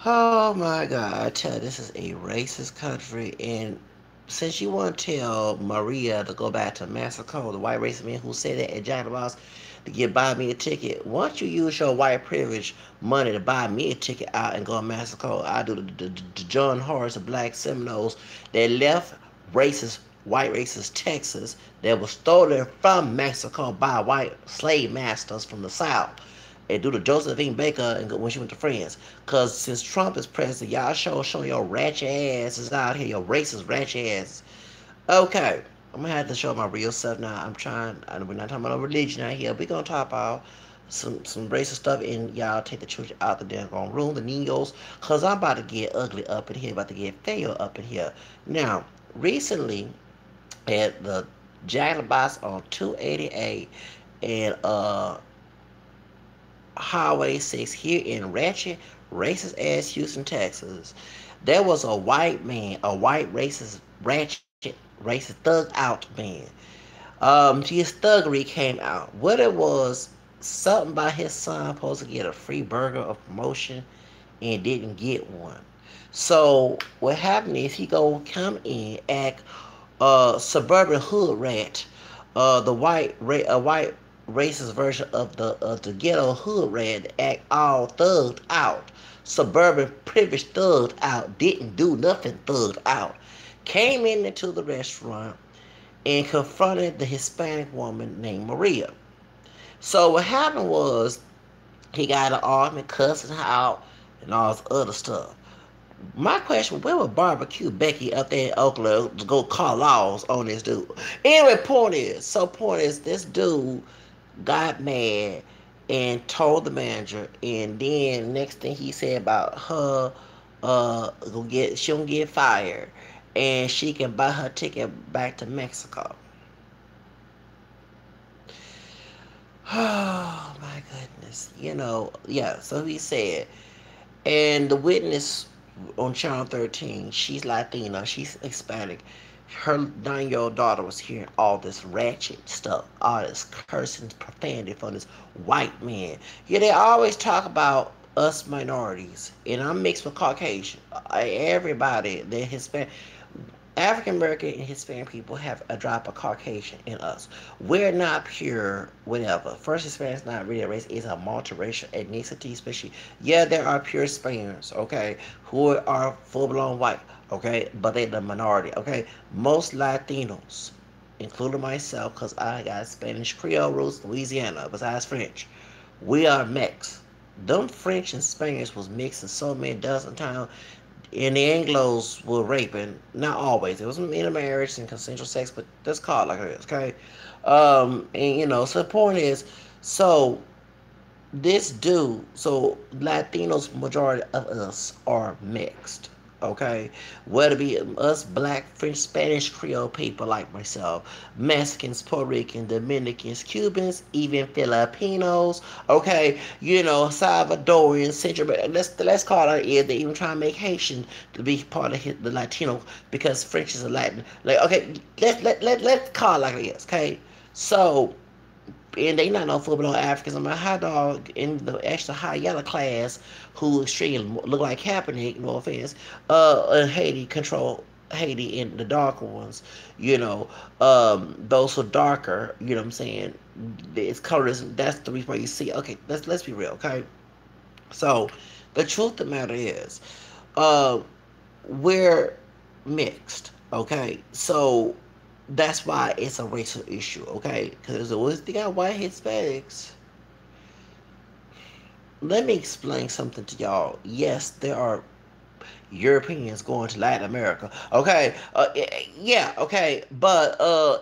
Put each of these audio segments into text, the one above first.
Oh my God, I tell you, this is a racist country. And since you want to tell Maria to go back to Mexico, the white racist man who said that at Jack in the Box to get buy me a ticket, why don't you use your white privilege money to buy me a ticket out and go to Mexico? I do the John Horace, the black Seminoles that left racist, white racist Texas that was stolen from Mexico by white slave masters from the South and do the Josephine Baker and when she went to France. Cause since Trump is president, y'all showing your ratchet asses out here, your racist ratchet asses. Okay, I'm gonna have to show my real self now. We're not talking about no religion out here. We're gonna talk about some racist stuff and y'all take the children out the damn room, the Neos, cause I'm about to get ugly up in here, about to get fail up in here. Now, recently at the Jack in the Box on 288 and Highway 6 here in ratchet, racist ass Houston, Texas. There was a white man, a white racist, ratchet, racist thug out man. His thuggery came out. What it was, something about his son supposed to get a free burger or promotion and didn't get one. So what happened is he go come in act suburban hood rat, a white racist version of the ghetto hood rat that act all thugged out, suburban privileged thugged out, didn't do nothing thugged out, came into the restaurant and confronted the Hispanic woman named Maria. So what happened was he got an argument, cussing her out, and all this other stuff. My question, where was barbecue Becky up there in Oakland to go call laws on this dude? Anyway, point is, this dude got mad and told the manager, and then next thing he said about her, she gonna get fired, and she can buy her ticket back to Mexico. Oh my goodness, yeah. So he said, and the witness on Channel 13, she's Latina, she's Hispanic. Her 9-year-old daughter was hearing all this ratchet stuff, all this cursing, profanity from this white man. Yeah, they always talk about us minorities, and I'm mixed with Caucasian. Everybody, they're Hispanic. African American and Hispanic people have a drop of Caucasian in us. We're not pure, whatever. First, Hispanic is not really a race; it's a multiracial ethnicity. Especially, yeah, there are pure Spaniards, okay, who are full blown white, okay, but they're the minority, okay. Most Latinos, including myself, because I got Spanish Creole roots, Louisiana, besides French, we are mixed. Them French and Spaniards was mixed in so many dozen times and the Anglos were raping. Not always. It was intermarriage and consensual sex, but that's called like it is, okay? And so the point is, so this dude, so Latinos, majority of us are mixed. Okay, whether it be us black, French, Spanish, Creole people like myself, Mexicans, Puerto Ricans, Dominicans, Cubans, even Filipinos. Okay, Salvadorians, Central. Let's call it is they even try to make Haitian to be part of the Latino because French is a Latin. Like okay, let's call it like it is. Okay, so and they not no full blown Africans. I'm a hot dog in the extra high yellow class who extremely look like Kaepernick, no offense. And Haiti control Haiti and the darker ones, those who are darker, you know what I'm saying? It's colorism. That's the reason why you see. Okay, let's be real, okay? So the truth of the matter is, uh, we're mixed. Okay, so that's why it's a racial issue. Okay, because always they got white Hispanics. Let me explain something to y'all. Yes, there are Europeans going to Latin America. Okay, yeah, okay, but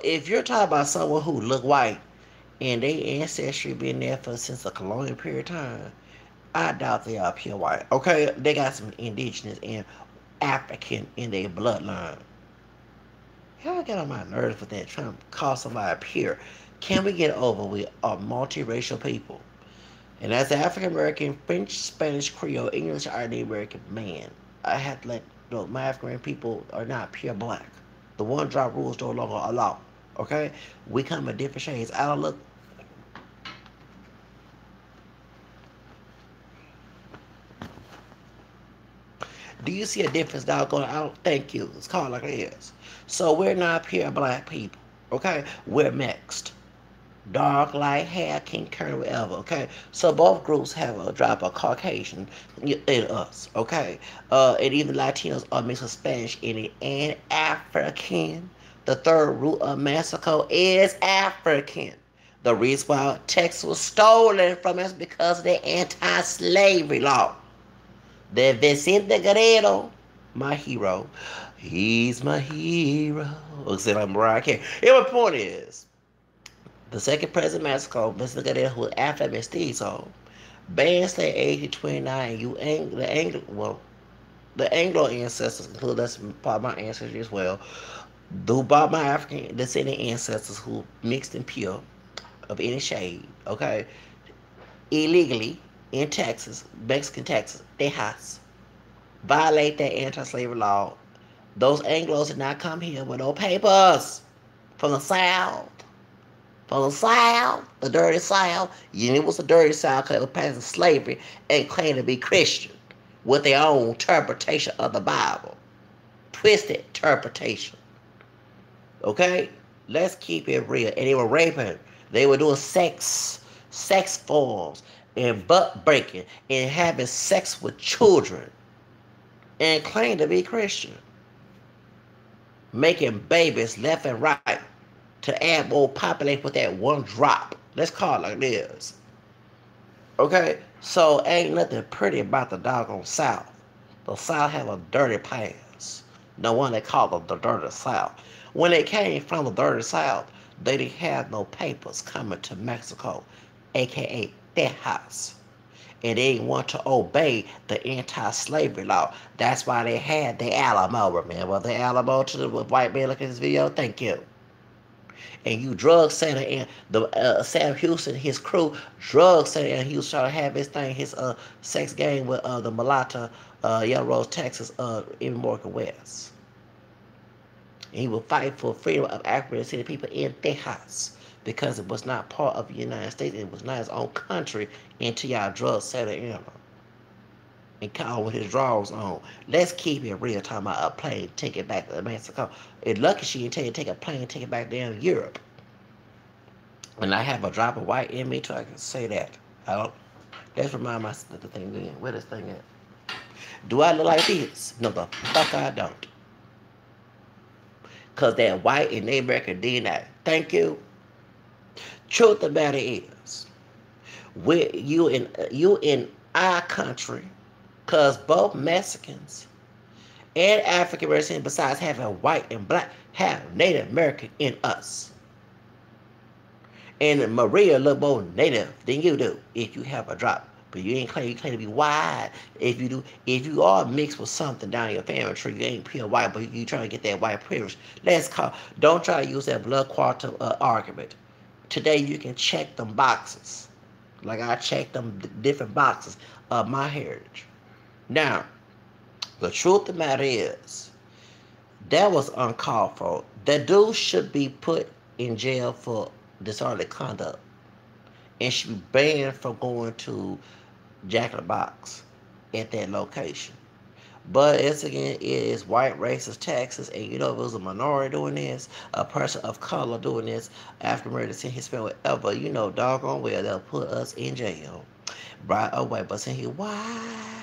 if you're talking about someone who look white and their ancestry been there for since a colonial period of time, I doubt they are pure white. Okay, they got some indigenous and African in their bloodline. Y'all get on my nerves with that trying to call somebody pure. Can we get over with a multiracial people? And as an African American, French, Spanish, Creole, English, Irish American man, I have to let my African American people are not pure black. The one drop rules no longer allow. Okay? We come in different shades. I don't look. Do you see a difference, doggone? I don't thank you. It's called like it is. So we're not pure black people. Okay? We're mixed. Dark, light hair, King Curry, whatever, okay? So both groups have a drop of Caucasian in us, okay? And even Latinos are mixed with Spanish in it and African. The third root of Mexico is African. The reason why Texas was stolen from us because of the anti-slavery law. The Vicente Guerrero, my hero, he's my hero. Except I'm Mariah Carey. And my point is, the second president of Mexico, Mr. Guerrero, who was after Mestizo, banned slave age to 29. The Anglo ancestors, include that's part of my ancestry as well, who brought my African descendant ancestors who mixed and pure of any shade, okay, illegally in Texas, Mexican Texas, Texas, violate that anti-slavery law. Those Anglos did not come here with no papers from the South. From the South, the dirty South. And it was the dirty South because it was passing slavery and claimed to be Christian with their own interpretation of the Bible. Twisted interpretation. Okay? Let's keep it real. And they were raping. They were doing sex forms and butt breaking and having sex with children and claimed to be Christian. Making babies left and right to add more population with that one drop. Let's call it like this. Okay? So ain't nothing pretty about the doggone South. The South have a dirty past. No one they call them the dirty South. When they came from the dirty South, they didn't have no papers coming to Mexico, aka Texas. And they didn't want to obey the anti-slavery law. That's why they had the Alamo. Remember the Alamo to the white man looking at this video? Thank you. And you drug Santa and the Sam Houston, his crew, drug Santa, and he was trying to have his thing, his sex game with the mulatto, Yellow Rose, Texas, in Morgan West. And he would fight for freedom of African descended people in Texas because it was not part of the United States. It was not his own country until y'all drug Santa in and call with his drawers on. Let's keep it real, talking about a plane ticket back to Mexico. It's lucky she didn't tell you to take a plane ticket back down to Europe. And I have a drop of white in me too, I can say that. I don't. Let's remind myself the thing again. Where this thing at? Do I look like this? No, the fuck I don't. Cause that white in their American DNA. Thank you. Truth of the matter is, you in our country. Because both Mexicans and African Americans, besides having white and black, have Native American in us. And Maria look more Native than you do if you have a drop. But you claim to be white. If you are mixed with something down your family tree, you ain't pure white, but you trying to get that white privilege. Don't try to use that blood quantum argument. Today you can check them boxes. Like I checked them different boxes of my heritage. Now, the truth of the matter is, that was uncalled for. That dude should be put in jail for disorderly conduct and should be banned from going to Jack in the Box at that location. But it's again, it is white racist Texas, and you know if it was a minority doing this, a person of color doing this, African American, Hispanic, whatever, you know, doggone well they'll put us in jail right away. But since he white.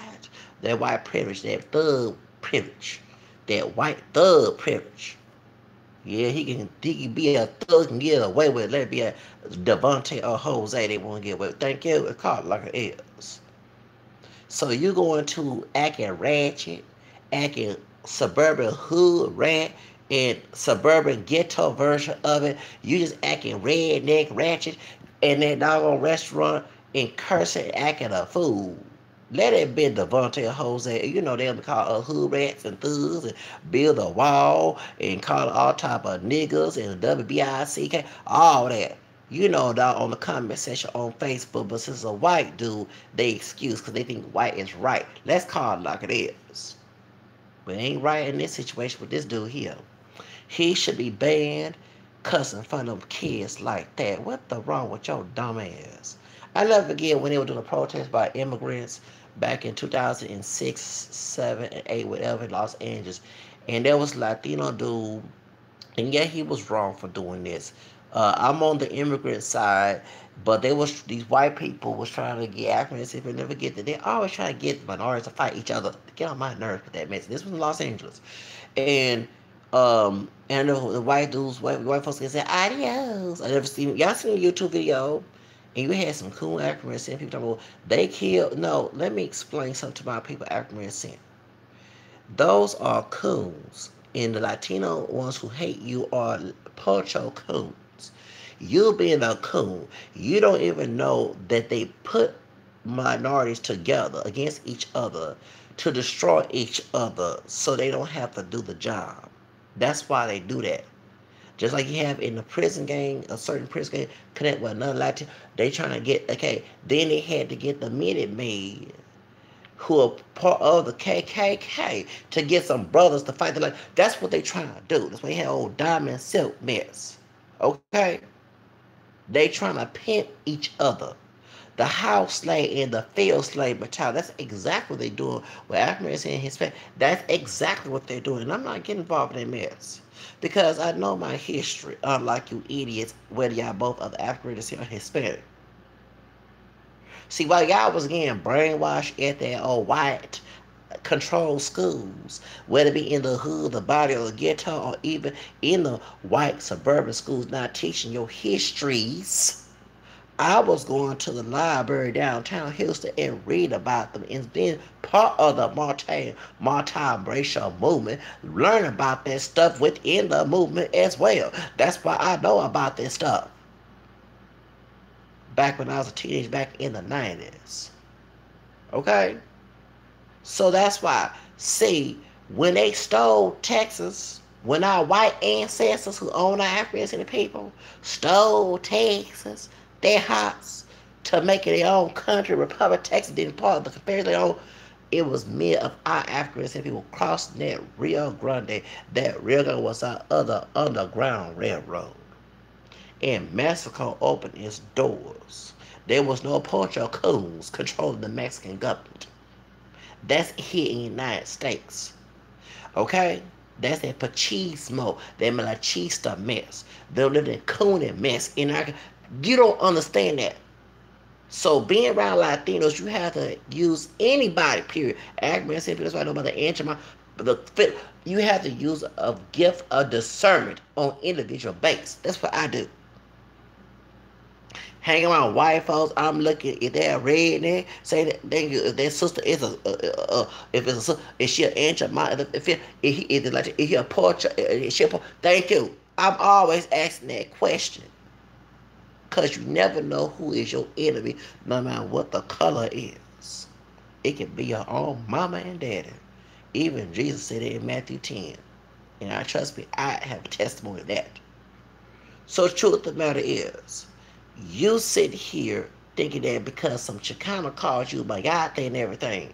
That white privilege, that thug privilege, that white thug privilege. Yeah, he can be a thug and get away with it. Let it be a Devontae or Jose they want to get away with. Thank you. It's called like it is. So you going to acting ratchet, acting suburban hood rat, and suburban ghetto version of it. You just acting redneck ratchet in that doggone restaurant and cursing, acting a fool. Let it be Devontae or Jose. You know they'll be called hood rats and thugs and build a wall and call all type of niggas and WBICK, all that. You know that on the comment section on Facebook, but since it's a white dude, they excuse because they think white is right. Let's call it like it is. But it ain't right in this situation with this dude here. He should be banned cussing in front of kids like that. What the wrong with your dumb ass? I never forget when they were doing a protest by immigrants back in 2006, 7, and 8, whatever, in Los Angeles. And there was a Latino dude, and yeah, he was wrong for doing this. I'm on the immigrant side, but they was these white people was trying to get Africans if they never get that. They always try to get minorities to fight each other. Get on my nerves with that mess. This was in Los Angeles, and the white dudes, white folks can say adios. I never seen y'all seen a YouTube video, and you had some cool African descent people talking about they killed. No, let me explain something to my people African descent. Those are coons, and the Latino ones who hate you are pocho coons. You being a coon, you don't even know that they put minorities together against each other to destroy each other so they don't have to do the job. That's why they do that. Just like you have in the prison gang, a certain prison gang connect with another Latino, they trying to get, okay, then they had to get the Minute Maid who are part of the KKK to get some brothers to fight the like. That's what they trying to do. That's why they had old Diamond Silk mess. Okay? They trying to pimp each other. The house slave and the field slave mentality. That's exactly what they're doing with Africans and Hispanic. That's exactly what they're doing. And I'm not getting involved in that mess. Because I know my history, unlike you idiots, whether y'all both are African or Hispanic. See, while y'all was getting brainwashed at that old white controlled schools, whether it be in the hood, the body, or the ghetto, or even in the white suburban schools not teaching your histories, I was going to the library downtown Houston and read about them and being part of the multi-racial movement, learn about that stuff within the movement as well. That's why I know about this stuff. Back when I was a teenager, back in the 90s. Okay? So that's why, see, when they stole Texas, when our white ancestors who own our African people stole Texas, their hearts, to make it their own country, Republic of Texas didn't part of the Confederate own, it was many of our African people crossing that Rio Grande. That Rio Grande was our other underground railroad. And Mexico opened its doors. There was no Pocho coons controlling the Mexican government. That's here in the United States. Okay? That's that machismo, that machista mess. They live in cooning mess. You don't understand that. So being around Latinos, you have to use anybody, period. African, that's why I know about the anti you have to use a gift of discernment on individual base. That's what I do. Hang around white folks, I'm looking if they're redneck, say that if their sister is if it's a sister, is she an aunt, if he a porch, thank you. I'm always asking that question. Cause you never know who is your enemy, no matter what the color is. It can be your own mama and daddy. Even Jesus said it in Matthew 10. And I trust me, I have testimony of that. So the truth of the matter is, you sit here thinking that because some Chicano calls you Mayate and everything,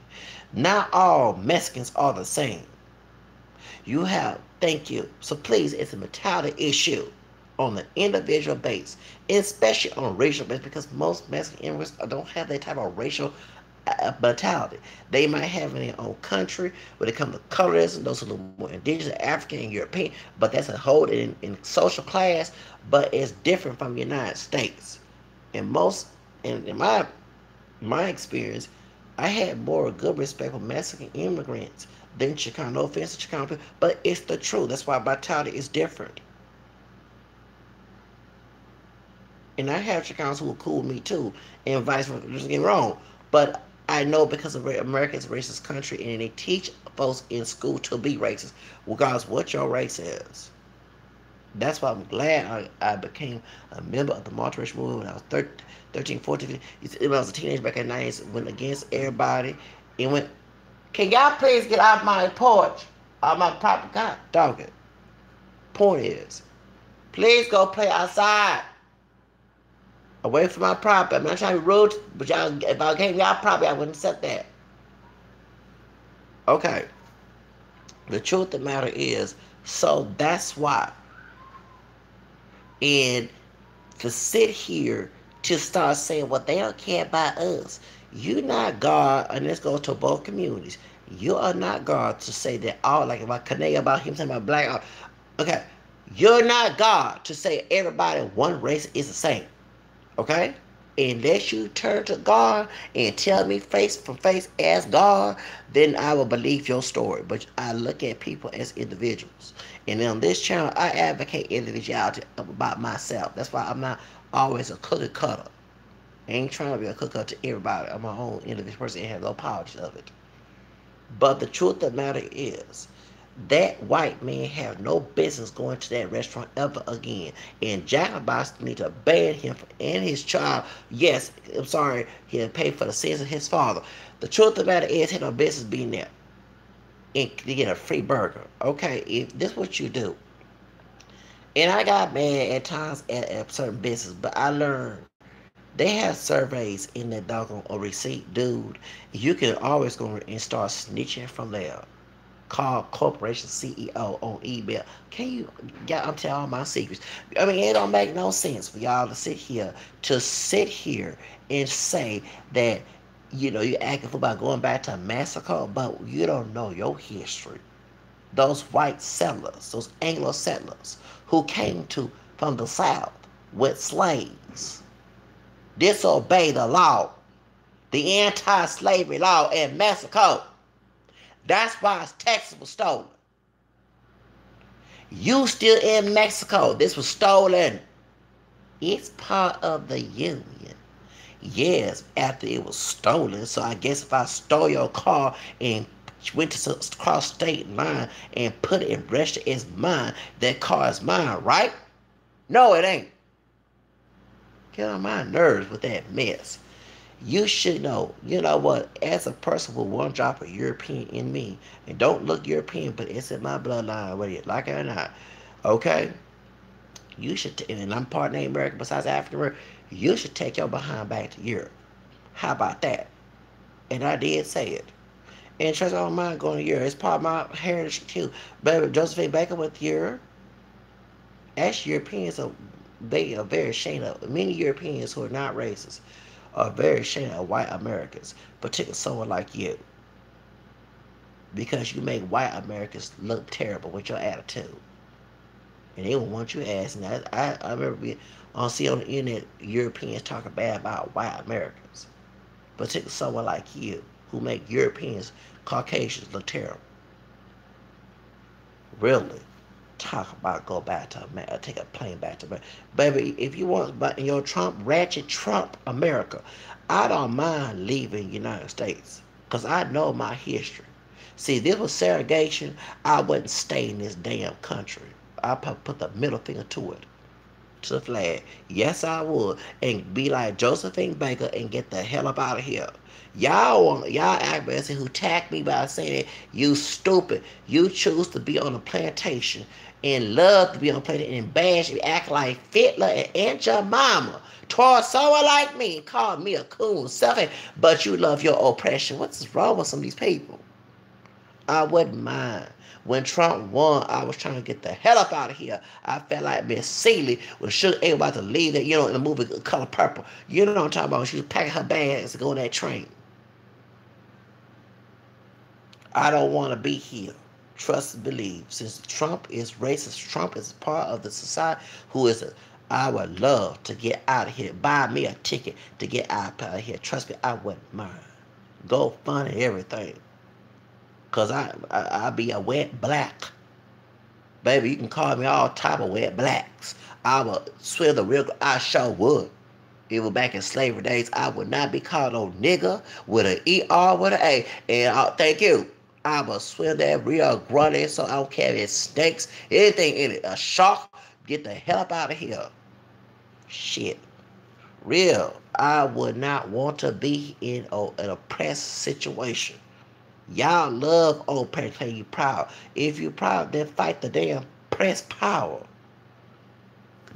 not all Mexicans are the same. You have, thank you. So please, it's a mentality issue on the individual base, especially on a racial base, because most Mexican immigrants don't have that type of racial mentality. They might have in their own country when it comes to colorism, those are a little more indigenous, African, and European, but that's a whole in social class, but it's different from the United States. And most, in my experience, I had more good respect for Mexican immigrants than Chicano. No offense to Chicano people, but it's the truth. That's why mentality is different. And I have Chicanos who are cool with me too, and vice versa. Don't get me wrong, but I know because of America is a racist country, and they teach folks in school to be racist, regardless of what your race is. That's why I'm glad I became a member of the multiracial movement when I was 13, 14, 15. When I was a teenager back in the 90s, went against everybody, and went, can y'all please get off my porch? Off my property? God dog it. Point is, please go play outside. Away from my property. I'm not trying to be rude, but y'all, if I gave y'all property, I wouldn't accept that. Okay. The truth of the matter is, so that's why. And to sit here to start saying, well, they don't care about us. You not God, and let's go to both communities. You are not God to say that all, like if I connect about him saying about black, okay, you're not God to say everybody one race is the same. Okay? Unless you turn to God and tell me face from face as God, then I will believe your story. But I look at people as individuals. And on this channel, I advocate individuality about myself. That's why I'm not always a cookie cutter. I ain't trying to be a cookie cutter to everybody. I'm my own individual person and have no apology of it. But the truth of the matter is, that white man have no business going to that restaurant ever again. And Jack Box need to ban him and his child. Yes, I'm sorry, he'll pay for the sins of his father. The truth of the matter is, he had no business being there and to get a free burger. Okay, if this is what you do. And I got mad at times at certain business, but I learned they have surveys in that doggone receipt, dude. You can always go and start snitching from there. Call corporation CEO on email. Can you? Yeah, I'm telling all my secrets. I mean, it don't make no sense for y'all to sit here and say that you acting for about going back to massacre, but you don't know your history. Those white settlers, those Anglo settlers who came to from the South with slaves, disobey the law, the anti-slavery law in Mexico. That's why Texas was stolen. You still in Mexico. This was stolen. It's part of the union. Yes, after it was stolen. So I guess if I stole your car and went to cross state line and put it in register as mine, that car is mine, right? No, it ain't. Get on my nerves with that mess. You should know, you know what, as a person with one drop of European in me, and don't look European, but it's in my bloodline, whether you like it or not, okay? You should, and I'm part Native American besides African American, you should take your behind back to Europe. How about that? And I did say it. And trust I don't mind going to Europe. It's part of my heritage too. Baby, Josephine Baker went to Europe. Actually, Europeans they are very ashamed of, many Europeans who are not racist are very ashamed of white Americans, particularly someone like you. Because you make white Americans look terrible with your attitude. And they will want you asking. I remember see on the internet Europeans talking bad about white Americans, particularly someone like you who make Europeans, Caucasians look terrible. Really, talk about go back to America, take a plane back to America, baby. If you want, but your Trump ratchet Trump America, I don't mind leaving the United States because I know my history. See, this was segregation. I wouldn't stay in this damn country. I put the middle finger to it, to the flag. Yes, I would, and be like Josephine Baker and get the hell up out of here. Y'all activists who attack me by saying you stupid. You choose to be on a plantation and love to be on a plantation and bash and act like Fitler and Aunt your mama towards someone like me and call me a coon something, but you love your oppression. What's wrong with some of these people? I wouldn't mind. When Trump won, I was trying to get the hell up out of here. I felt like Miss Celie was sure about to leave that, in the movie Color Purple. You know what I'm talking about? She was packing her bags to go on that train. I don't want to be here. Trust and believe. Since Trump is racist, Trump is part of the society who is I would love to get out of here. Buy me a ticket to get out of here. Trust me, I wouldn't mind. Go fund and everything. Because I be a wet black. Baby, you can call me all type of wet blacks. I would swear the real, I sure would. Even back in slavery days, I would not be called no nigga with an E-R with an A. And thank you. I would swear that real grunty, so I don't care if it's snakes, anything in it. A shark, get the hell up out of here. Shit. Real. I would not want to be in an oppressed situation. Y'all love old parents claim you proud. If you proud, then fight the damn press power.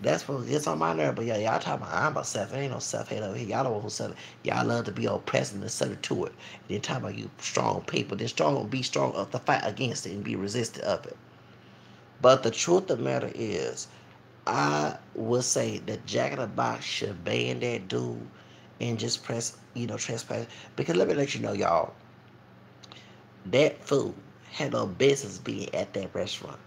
That's what gets on my nerve. But yeah, y'all talking about I'm a self. Ain't no self-hate over here. Y'all don't want to self. Y'all love to be oppressed and subject to it. And then talking about you strong people. Then be strong enough to fight against it and be resistant of it. But the truth of the matter is, I would say that Jack in the Box should ban that dude and just press, trespass. Because let me let you know, y'all, that food had no business being at that restaurant.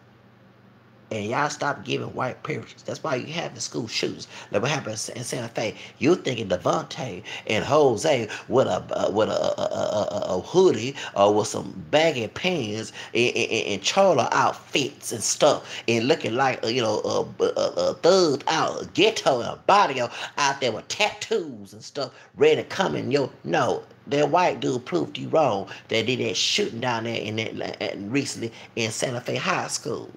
And y'all stop giving white privileges. That's why you have the school shootings. Like what happened in Santa Fe. You thinking Devontae and Jose with a hoodie or with some baggy pants and chola outfits and stuff and looking like a thug out ghetto and a body out there with tattoos and stuff ready to come in your no. That white dude proved you wrong. That did that shooting down there recently in Santa Fe High School.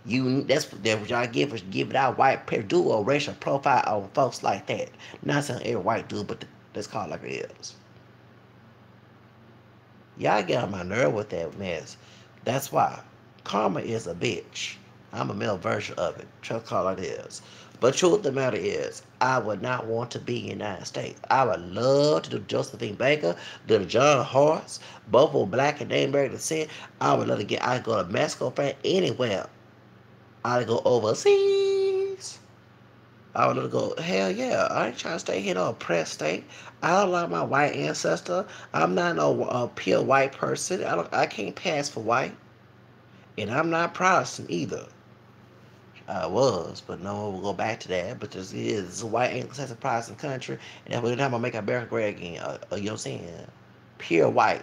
That's what y'all give it out white pair do a racial profile on folks like that. Not saying every white dude, but let's call it like it is. Y'all get on my nerve with that mess. That's why karma is a bitch. I'm a male version of it. Just call it is. But truth of the matter is, I would not want to be in the United States. I would love to do Josephine Baker, do the John Horse, both were black and named American descent. I would love to get. I go to Mexico, France, anywhere. I go overseas. I want to go, hell yeah. I ain't trying to stay here in no oppressed state. I don't like my white ancestor. I'm not no pure white person. I can't pass for white. And I'm not Protestant either. I was, but no, we'll go back to that. But this is a white Anglo-Saxon Protestant country, and that's what time I make America great again. You know what I'm saying? Pure white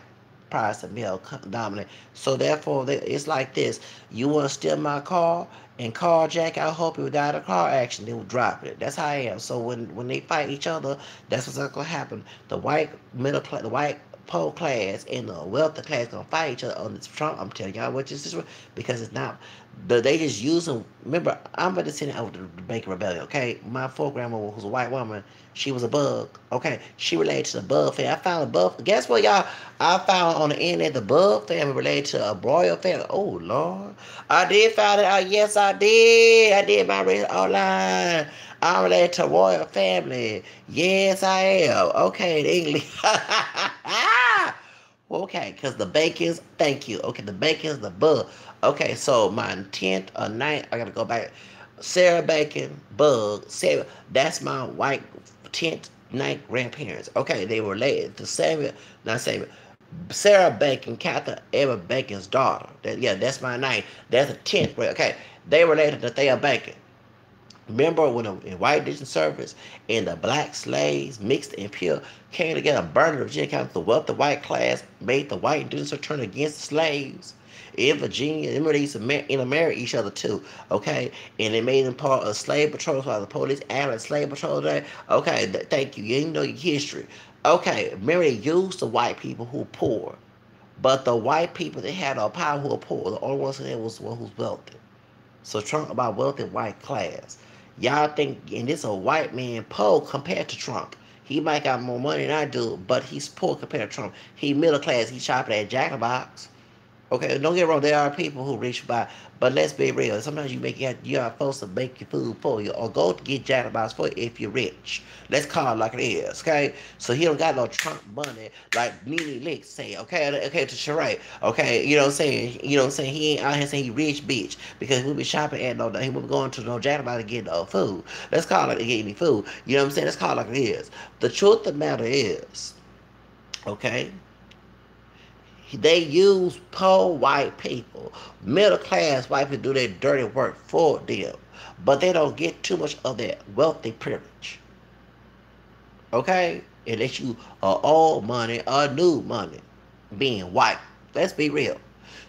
Protestant male dominant. So therefore, it's like this: you want to steal my car and carjack? I hope you die in a car accident. They will drop it. That's how I am. So when they fight each other, that's what's gonna happen. The white middle class, the white poor class and the wealthy class gonna fight each other on this Trump. I'm telling y'all what this is because it's not. They just using. Remember, I'm a descendant of the Baker Rebellion. Okay, my foregrandma was a white woman. She was a bug. Okay, she related to the Bug family. I found a Bug. Guess what, y'all? I found on the internet the Bug family related to a royal family. Oh Lord, I did find it out. Yes, I did. I did my research online. I'm related to royal family. Yes, I am. Okay, the English. Okay, because the Bacons, thank you. Okay, the Bacons, the Bug. Okay, so my 10th or 9th, I gotta go back. Sarah Bacon, Bug, Sarah, that's my white 10th, 9th grandparents. Okay, they were related to Samuel, not Samuel. Sarah Bacon, Catherine Eva Bacon's daughter. That's my 9th. That's a 10th grade. Okay, they related to Thea Bacon. Remember when the white edition service and the black slaves mixed and pure came together, burned Virginia County, the wealthy white class made the white indigenous turn against the slaves. In Virginia, they used to intermarry each other too, okay? And they made them part of slave patrols while the police added slave patrols there. Okay, thank you. You didn't know your history. Okay, remember they used the white people who were poor. But the white people that had no power who were poor, the only ones that was the one who's wealthy. So Trump about wealthy white class. Y'all think, and this a white man poor compared to Trump. He might got more money than I do, but he's poor compared to Trump. He middle class. He shopping at Jack in the Box. Okay, don't get wrong. There are people who reach by, but let's be real. Sometimes you are supposed to make your food for you, or go to get Jack in the Box for you if you're rich. Let's call it like it is. Okay, so he don't got no Trump money like Nene Lick say. Okay, to Sheree. Okay, you know what I'm saying. You know what I'm saying. He ain't out here saying he rich bitch because we be shopping at no. He will be going to no Jack in the Box to get no food. Let's call it get any food. You know what I'm saying. Let's call it like it is. The truth of the matter is, okay. They use poor white people, middle class white people do their dirty work for them, but they don't get too much of that wealthy privilege. Okay? Unless you are old money or new money being white. Let's be real.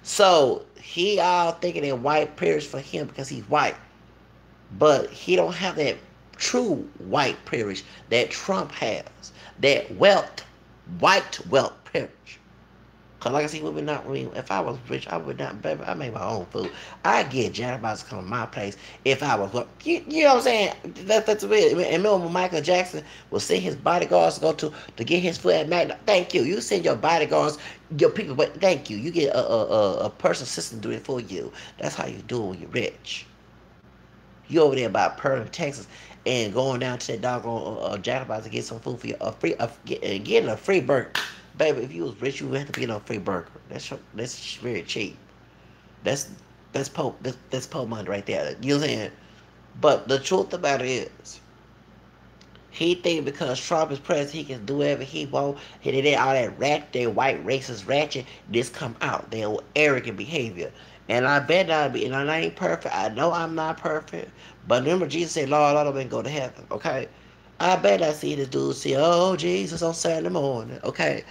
So he all thinking that white privilege for him because he's white. But he don't have that true white privilege that Trump has. That white wealth privilege. Cause like I said, we would not. If I was rich, I would not. Baby, I make my own food. I get janitorials to come to my place if I was. You know what I'm saying? That's weird. And remember when Michael Jackson will send his bodyguards to go to get his food at McDonald's. Thank you. You send your bodyguards, your people, but thank you. You get a personal assistant to do it for you. That's how you do it when you're rich. You over there by Pearl, Texas, and going down to that doggone Jack to get some food for you, getting a free burger. Baby, if you was rich, you would have to get a free burger. That's very cheap. That's po money right there. You know what I'm saying? But the truth about it is, He think because Trump is president, he can do whatever he want. He did all that rat, that white racist ratchet. This come out. Their arrogant behavior. And I bet I be. And I ain't perfect. I know I'm not perfect. But remember, Jesus said, "Lord, Lord, I'm go to heaven." Okay. I bet I see this dude say, "Oh, Jesus," on Saturday morning. Okay.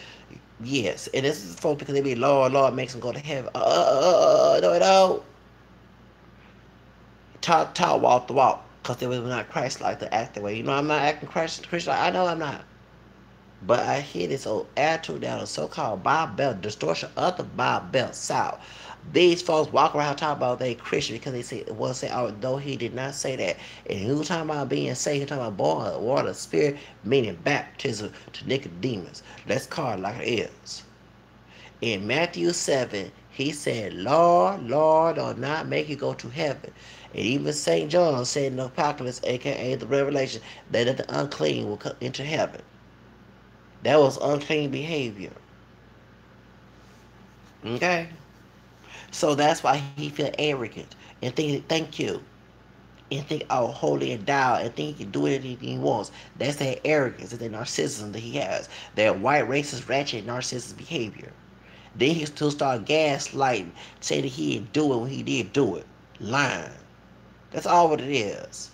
Yes. And this is folks because they be, "Lord, Lord," makes them go to heaven. No, it don't. Talk, walk the walk. Because they was not Christ like to act the way. You know, I'm not acting Christian. I know I'm not. But I hear this old attitude down the so-called Bible Belt distortion of the Bible Belt South. These folks walk around talking about they Christian because they say, well, say, oh, no, he did not say that. And he was talking about being saved, he was talking about born of water, spirit, meaning baptism to Nicodemus. Let's call it like it is. In Matthew 7, he said, Lord, Lord, or not make you go to heaven. And even St. John said in the Apocalypse, aka the Revelation, that the unclean will come into heaven. That was unclean behavior. Okay? So that's why he feel arrogant and think, thank you. And think, oh, holy and thou, and think he can do anything he wants. That's that arrogance and that narcissism that he has. That white, racist, ratchet, narcissist behavior. Then he still start gaslighting, saying that he didn't do it when he did do it. Lying. That's all what it is.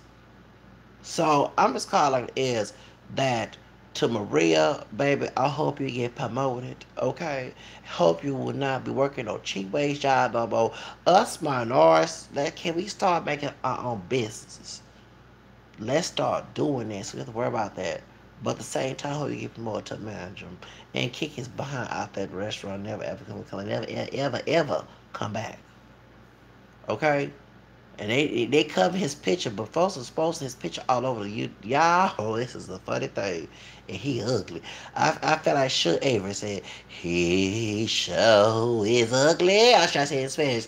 So I'm just calling it is that to Maria, baby, I hope you get promoted, okay? Hope you will not be working no cheap wage job no more. Us minorities, can we start making our own businesses? Let's start doing this. So we have to worry about that. But at the same time, hope you get promoted to manager and kick his behind out that restaurant. Never ever come, never ever come back. Okay? And they cover his picture, but folks are posting his picture all over the y'all. Oh, this is a funny thing. And he ugly. I felt like Shook Avery said, he show is ugly. I was trying to say it in Spanish.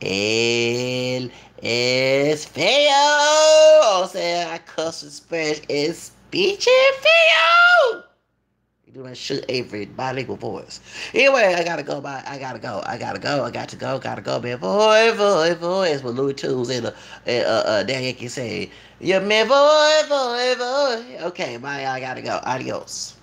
Él es feo. I said I cuss in Spanish. Es pinche feo. You do that Shook Avery bilingual voice. Anyway, I gotta go. I gotta go. I gotta go. I got to go. Gotta go, man. Boy. It's what Louis Tunes and Daniel can say. Yeah, man. Boy. Okay, bye. I gotta go. Adios.